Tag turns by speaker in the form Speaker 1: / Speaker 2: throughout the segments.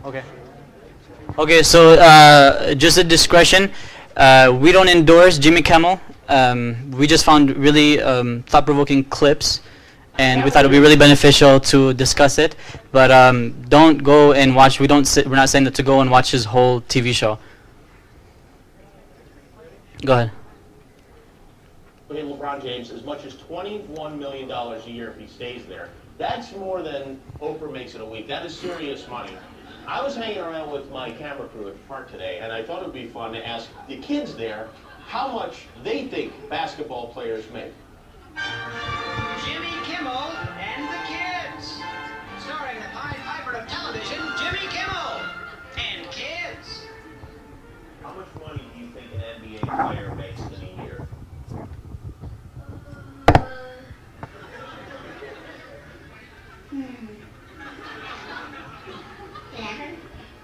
Speaker 1: Okay. Okay, so just a discretion. We don't endorse Jimmy Kimmel. We just found really thought-provoking clips, and we thought it would be really beneficial to discuss it. But don't go and watch. We're not saying that to go and watch his whole TV show. Go ahead.
Speaker 2: LeBron James as much as $21 million a year if he stays there. That's more than Oprah makes in a week. That is serious money. I was hanging around with my camera crew at the park today, and I thought it would be fun to ask the kids there how much they think basketball players make.
Speaker 3: Jimmy Kimmel and the Kids. Starring the Pied Piper of television, Jimmy Kimmel and Kids.
Speaker 2: How much money do you think an NBA player makes in a year?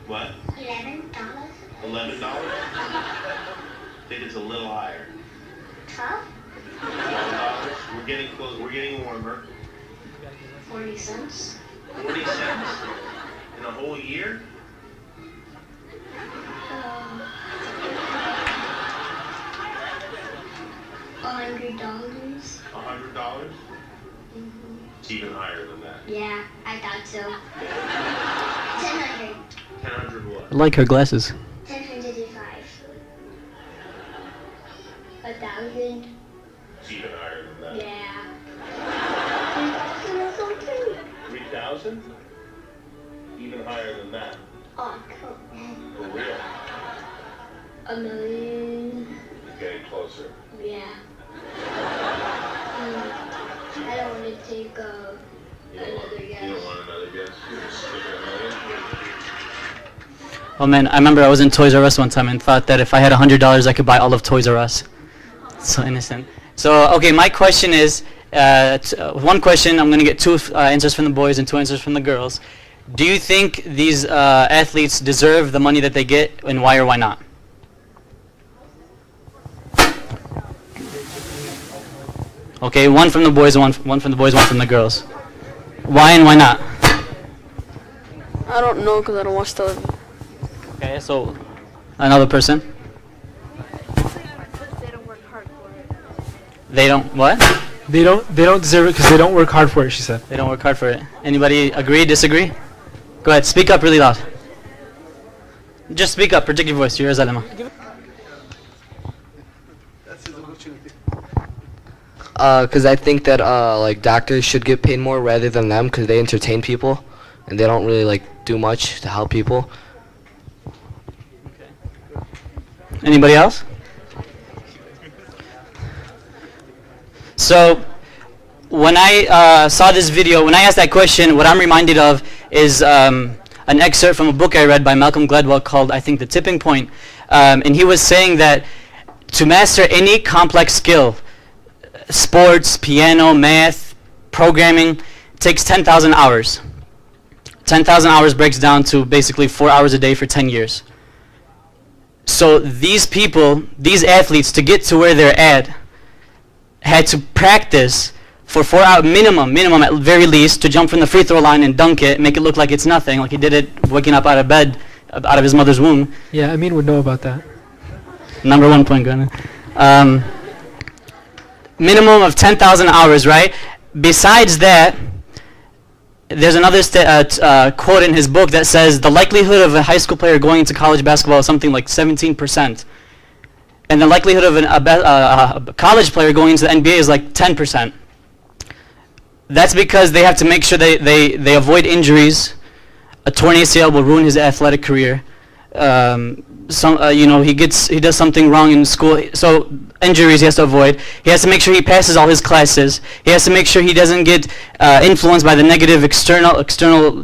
Speaker 2: What? $11. $11? Think it's a little higher.
Speaker 4: 12?
Speaker 2: $12? We're getting close. We're getting warmer.
Speaker 4: 40 cents.
Speaker 2: 40 cents in a whole year?
Speaker 4: $100.
Speaker 2: $100? It's even higher than that.
Speaker 4: Yeah, I thought so. 1000.
Speaker 2: 1,000 what?
Speaker 1: I like her glasses.
Speaker 4: 1005. 1,000.
Speaker 2: It's even higher than that.
Speaker 4: Yeah.
Speaker 2: 3,000? Even higher than that.
Speaker 4: Oh, come
Speaker 2: For real?
Speaker 4: on. 1,000,000.
Speaker 2: It's getting closer.
Speaker 4: Yeah. I don't want to take another guess.
Speaker 2: You don't want another guess? You're just sticking a million?
Speaker 1: Oh man, I remember I was in Toys R Us one time and thought that if I had $100 I could buy all of Toys R Us. So innocent. So okay, my question is, one question, I'm going to get two answers from the boys and two answers from the girls. Do you think these athletes deserve the money that they get, and why or why not? Okay, one from the boys, one from the boys, one from the girls. Why and why not?
Speaker 5: I don't know because I don't watch television.
Speaker 1: Okay, so another person.
Speaker 6: They don't work hard for it.
Speaker 1: They don't what?
Speaker 7: They don't deserve it because they don't work hard for it, she said.
Speaker 1: They don't work hard for it. Anybody agree, disagree? Go ahead, speak up really loud. Just speak up, protect your voice. You're Zalima.
Speaker 8: Because I think that like doctors should get paid more rather than them because they entertain people and they don't really like do much to help people.
Speaker 1: Anybody else? So when I saw this video, when I asked that question, what I'm reminded of is an excerpt from a book I read by Malcolm Gladwell called, I think, The Tipping Point. And he was saying that to master any complex skill, sports, piano, math, programming, takes 10,000 hours. 10,000 hours breaks down to basically 4 hours a day for 10 years. So these people, these athletes, to get to where they're at, had to practice for 4 hours minimum at very least, to jump from the free throw line and dunk it, make it look like it's nothing, like he did it waking up out of bed, out of his mother's womb.
Speaker 7: Yeah, Amean would know about that.
Speaker 1: Number 1 point guard. Minimum of 10,000 hours, right? Besides that, there's another quote in his book that says the likelihood of a high school player going into college basketball is something like 17%. And the likelihood of a college player going into the NBA is like 10%. That's because they have to make sure they avoid injuries. A torn ACL will ruin his athletic career. He does something wrong in school, so injuries he has to avoid. He has to make sure he passes all his classes. He has to make sure he doesn't get influenced by the negative external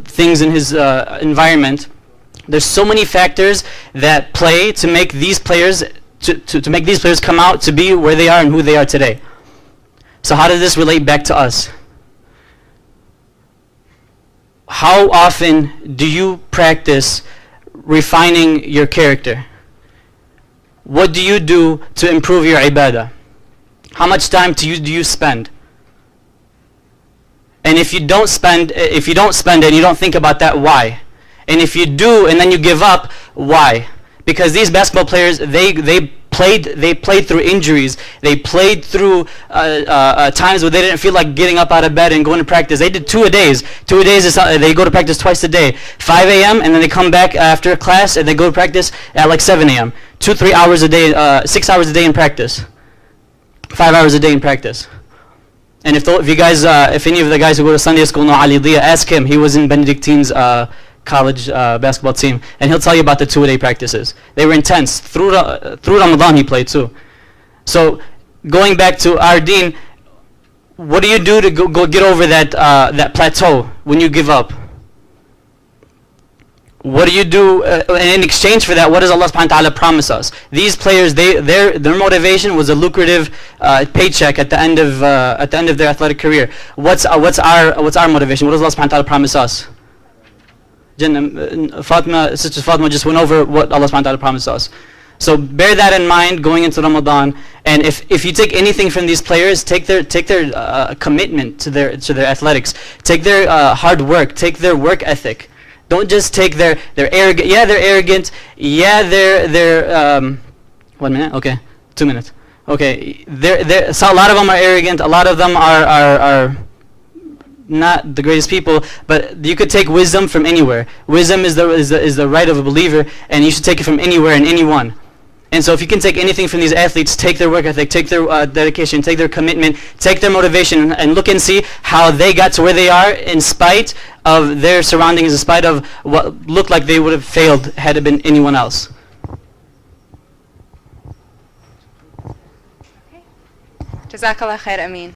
Speaker 1: things in his environment. There's so many factors that play to make these players to make these players come out to be where they are and who they are today. So how does this relate back to us? How often do you practice refining your character? What do you do to improve your ibadah? How much time do you spend? And if you don't spend it and you don't think about that, why? And if you do and then you give up, why? Because these basketball players, they played through injuries. They played through times where they didn't feel like getting up out of bed and going to practice. They did 2 a days. 2 a days is they go to practice twice a day, 5 a.m. and then they come back after class and they go to practice at like 7 a.m. 2-3 hours a day, 6 hours a day in practice, 5 hours a day in practice. And if you guys, if any of the guys who go to Sunday school know Ali Dia, ask him. He was in Benedictine's college basketball team, and he'll tell you about the 2-a-day practices. They were intense. Through Ramadan he played too. So going back to Ardeen, what do you do to go get over that plateau when you give up? What do you do in exchange for that? What does Allah subhanahu wa ta'ala promise us? These players, their motivation was a lucrative paycheck at the end of their athletic career. What's our motivation? What does Allah subhanahu wa ta'ala promise us? Sister Fatima just went over what Allah subhanahu wa ta'ala promised us. So bear that in mind going into Ramadan. And if you take anything from these players, take their commitment to their athletics. Take their hard work. Take their work ethic. Don't just take their arrogant. Yeah, they're arrogant. Yeah, they're 1 minute. Okay, 2 minutes. Okay, so a lot of them are arrogant. A lot of them are not the greatest people, but you could take wisdom from anywhere. Wisdom is the right of a believer, and you should take it from anywhere and anyone. And so if you can take anything from these athletes, take their work ethic, take their dedication, take their commitment, take their motivation, and look and see how they got to where they are in spite of their surroundings, in spite of what looked like they would have failed had it been anyone else.
Speaker 6: Jazakallah khair, Amean.